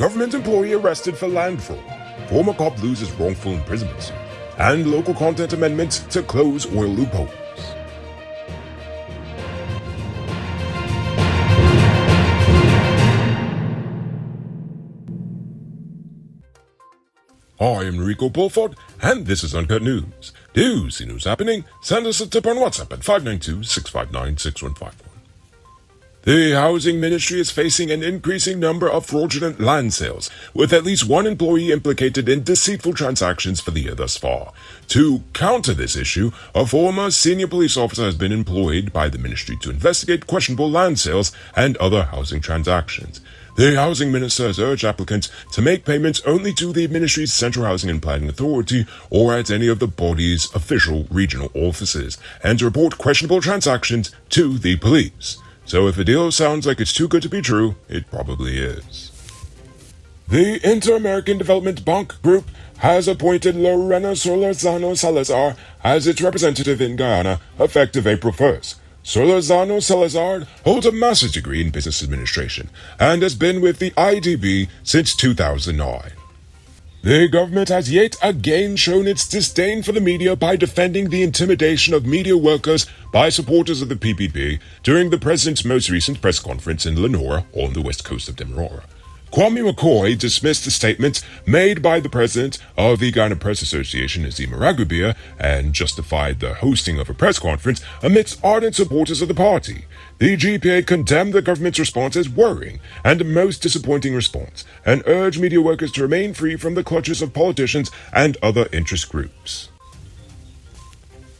government employee arrested for land fraud. Former cop loses wrongful imprisonment suit. And local content amendments to close oil loopholes. I am Rico Bulford, and this is Uncut News. Do you see news happening? Send us a tip on WhatsApp at 592-659-6151. The Housing Ministry is facing an increasing number of fraudulent land sales, with at least one employee implicated in deceitful transactions for the year thus far. To counter this issue, a former senior police officer has been employed by the ministry to investigate questionable land sales and other housing transactions. The Housing Minister has urged applicants to make payments only to the ministry's Central Housing and Planning Authority or at any of the body's official regional offices, and to report questionable transactions to the police. So if a deal sounds like it's too good to be true, it probably is. The Inter-American Development Bank Group has appointed Lorena Solorzano Salazar as its representative in Guyana, effective April 1st. Solorzano Salazar holds a master's degree in business administration and has been with the IDB since 2009. The government has yet again shown its disdain for the media by defending the intimidation of media workers by supporters of the PPP during the president's most recent press conference in Lenora on the west coast of Demerara. Kwame McCoy dismissed the statements made by the president of the Guyana Press Association, Azima Ragubia, and justified the hosting of a press conference amidst ardent supporters of the party. The GPA condemned the government's response as worrying and a most disappointing response, and urged media workers to remain free from the clutches of politicians and other interest groups.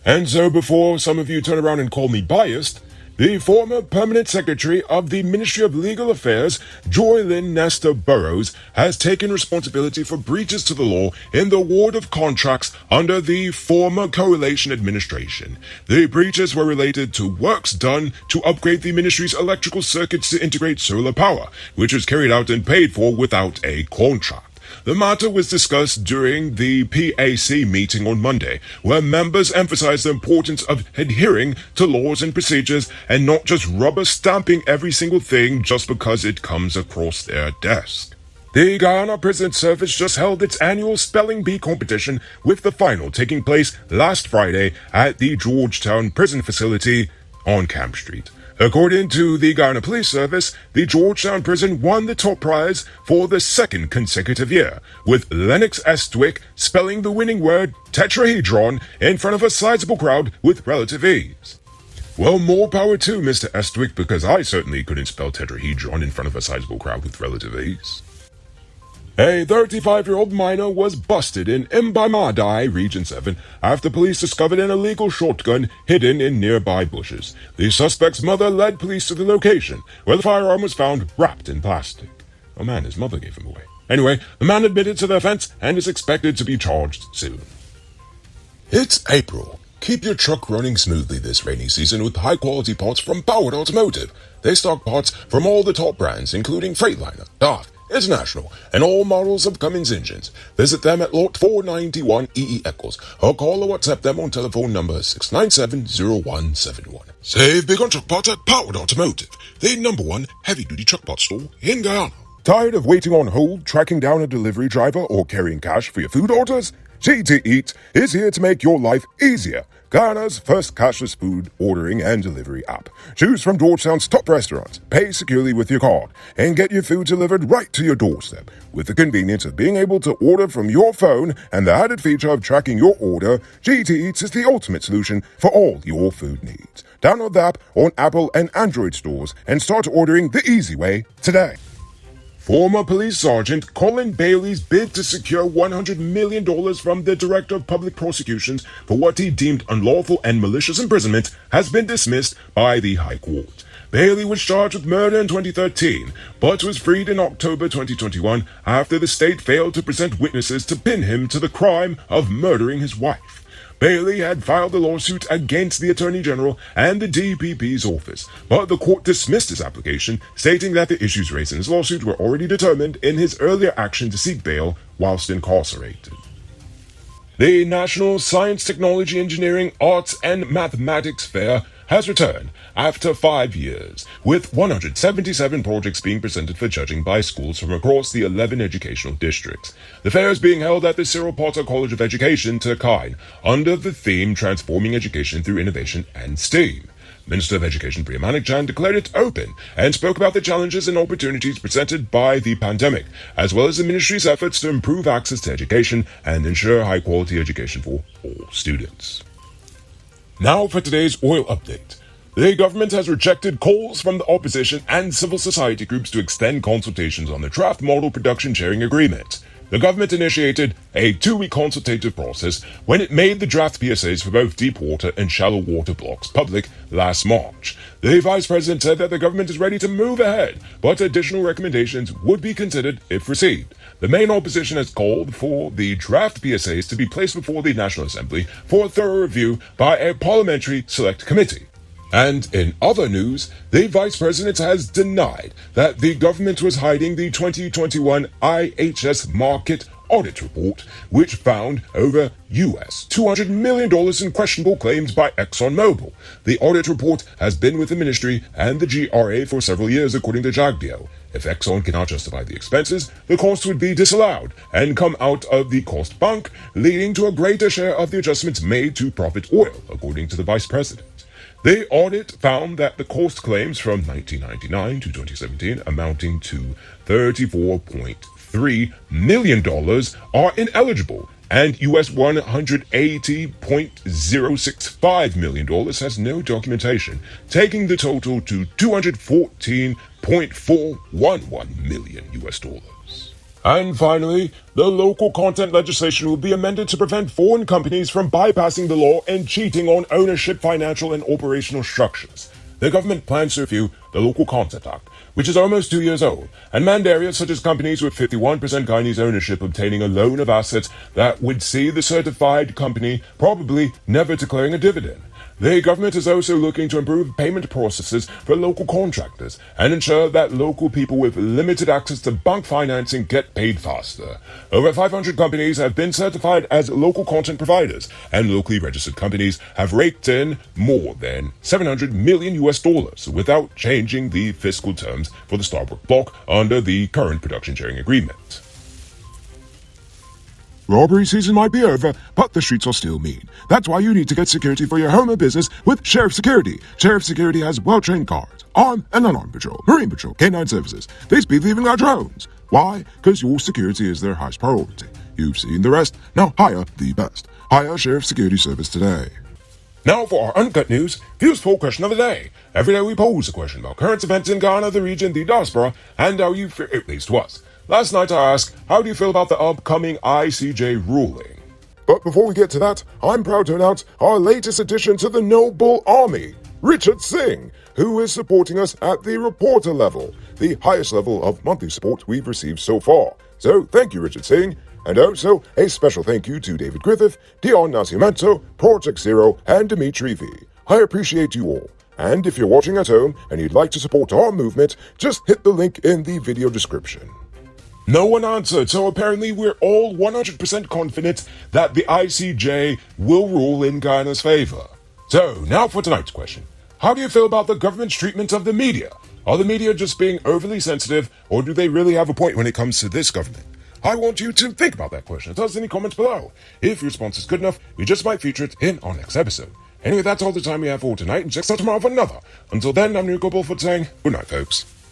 And so before some of you turn around and call me biased, the former permanent secretary of the Ministry of Legal Affairs, Joy Lynn Nestor Burrows, has taken responsibility for breaches to the law in the award of contracts under the former coalition administration. The breaches were related to works done to upgrade the ministry's electrical circuits to integrate solar power, which was carried out and paid for without a contract. The matter was discussed during the PAC meeting on Monday, where members emphasized the importance of adhering to laws and procedures and not just rubber stamping every single thing just because it comes across their desk. The Guyana Prison Service just held its annual Spelling Bee competition, with the final taking place last Friday at the Georgetown Prison Facility on Camp Street. According to the Guyana Police Service, the Georgetown prison won the top prize for the second consecutive year, with Lennox Estwick spelling the winning word tetrahedron in front of a sizable crowd with relative ease. Well, more power to Mr. Estwick, because I certainly couldn't spell tetrahedron in front of a sizable crowd with relative ease. A 35-year-old minor was busted in Mbaimadai, Region 7, after police discovered an illegal shotgun hidden in nearby bushes. The suspect's mother led police to the location, where the firearm was found wrapped in plastic. Oh man, his mother gave him away. Anyway, the man admitted to the offense and is expected to be charged soon. It's April. Keep your truck running smoothly this rainy season with high-quality parts from Powered Automotive. They stock parts from all the top brands, including Freightliner, DAF, International, and all models of Cummins engines. Visit them at Lot 491 EE Eccles, or call or WhatsApp them on telephone number 697-0171. Save big on truck parts at Powered Automotive, the #1 heavy-duty truck parts store in Guyana. Tired of waiting on hold, tracking down a delivery driver, or carrying cash for your food orders? GT Eat is here to make your life easier. Guyana's first cashless food ordering and delivery app. Choose from Georgetown's top restaurants, pay securely with your card, and get your food delivered right to your doorstep. With the convenience of being able to order from your phone and the added feature of tracking your order, GT Eats is the ultimate solution for all your food needs. Download the app on Apple and Android stores and start ordering the easy way today. Former Police Sergeant Colin Bailey's bid to secure $100 million from the Director of Public Prosecutions for what he deemed unlawful and malicious imprisonment has been dismissed by the High Court. Bailey was charged with murder in 2013, but was freed in October 2021 after the state failed to present witnesses to pin him to the crime of murdering his wife. Bailey had filed a lawsuit against the Attorney General and the DPP's office, but the court dismissed his application, stating that the issues raised in his lawsuit were already determined in his earlier action to seek bail whilst incarcerated. The National Science, Technology, Engineering, Arts and Mathematics Fair has returned after 5 years, with 177 projects being presented for judging by schools from across the 11 educational districts. The fair is being held at the Cyril Potter College of Education, Turkine, under the theme Transforming Education Through Innovation and STEAM. Minister of Education Priya Manik-Chan declared it open and spoke about the challenges and opportunities presented by the pandemic, as well as the ministry's efforts to improve access to education and ensure high-quality education for all students. Now for today's oil update. The government has rejected calls from the opposition and civil society groups to extend consultations on the draft model production sharing agreement. The government initiated a 2-week consultative process when it made the draft PSAs for both deep water and shallow water blocks public last March. The vice president said that the government is ready to move ahead, but additional recommendations would be considered if received. The main opposition has called for the draft PSAs to be placed before the National Assembly for a thorough review by a parliamentary select committee. And in other news, the vice president has denied that the government was hiding the 2021 IHS Markit audit report, which found over US $200 million in questionable claims by ExxonMobil. The audit report has been with the ministry and the GRA for several years, according to Jagbio. If Exxon cannot justify the expenses, the cost would be disallowed and come out of the cost bank, leading to a greater share of the adjustments made to profit oil, according to the vice president. The audit found that the cost claims from 1999 to 2017, amounting to $34.3 million, are ineligible, and US $180.065 million has no documentation, taking the total to $214.411 million. And finally, the local content legislation will be amended to prevent foreign companies from bypassing the law and cheating on ownership, financial, and operational structures. The government plans to review the Local Content Act, which is almost 2 years old, and manned areas such as companies with 51% Guyanese ownership obtaining a loan of assets that would see the certified company probably never declaring a dividend. The government is also looking to improve payment processes for local contractors and ensure that local people with limited access to bank financing get paid faster. Over 500 companies have been certified as local content providers, and locally registered companies have raked in more than $700 million without changing the fiscal terms for the Starbuck block under the current production sharing agreement. Robbery season might be over, but the streets are still mean. That's why you need to get security for your home or business with Sheriff Security. Sheriff Security has well-trained guards, armed and unarmed patrol, marine patrol, canine services. They speed even got drones. Why? Because your security is their highest priority. You've seen the rest. Now hire the best. Hire Sheriff Security Service today. Now for our Uncut News, View's poll question of the day. Every day we pose a question about current events in Ghana, the region, the diaspora, and how you feel it relates to us. Last night I asked, how do you feel about the upcoming ICJ ruling? But before we get to that, I'm proud to announce our latest addition to the Noble Army, Richard Singh, who is supporting us at the reporter level, the highest level of monthly support we've received so far. So thank you, Richard Singh. And also, a special thank you to David Griffith, Dion Nascimento, Project Zero, and Dimitri V. I appreciate you all. And if you're watching at home and you'd like to support our movement, just hit the link in the video description. No one answered, so apparently we're all 100% confident that the ICJ will rule in Guyana's favor. So, now for tonight's question. How do you feel about the government's treatment of the media? Are the media just being overly sensitive, or do they really have a point when it comes to this government? I want you to think about that question. Tell us in the comments below. If your response is good enough, we just might feature it in our next episode. Anyway, that's all the time we have for tonight, and check us out tomorrow for another. Until then, I'm Nico Bulford saying good night, folks.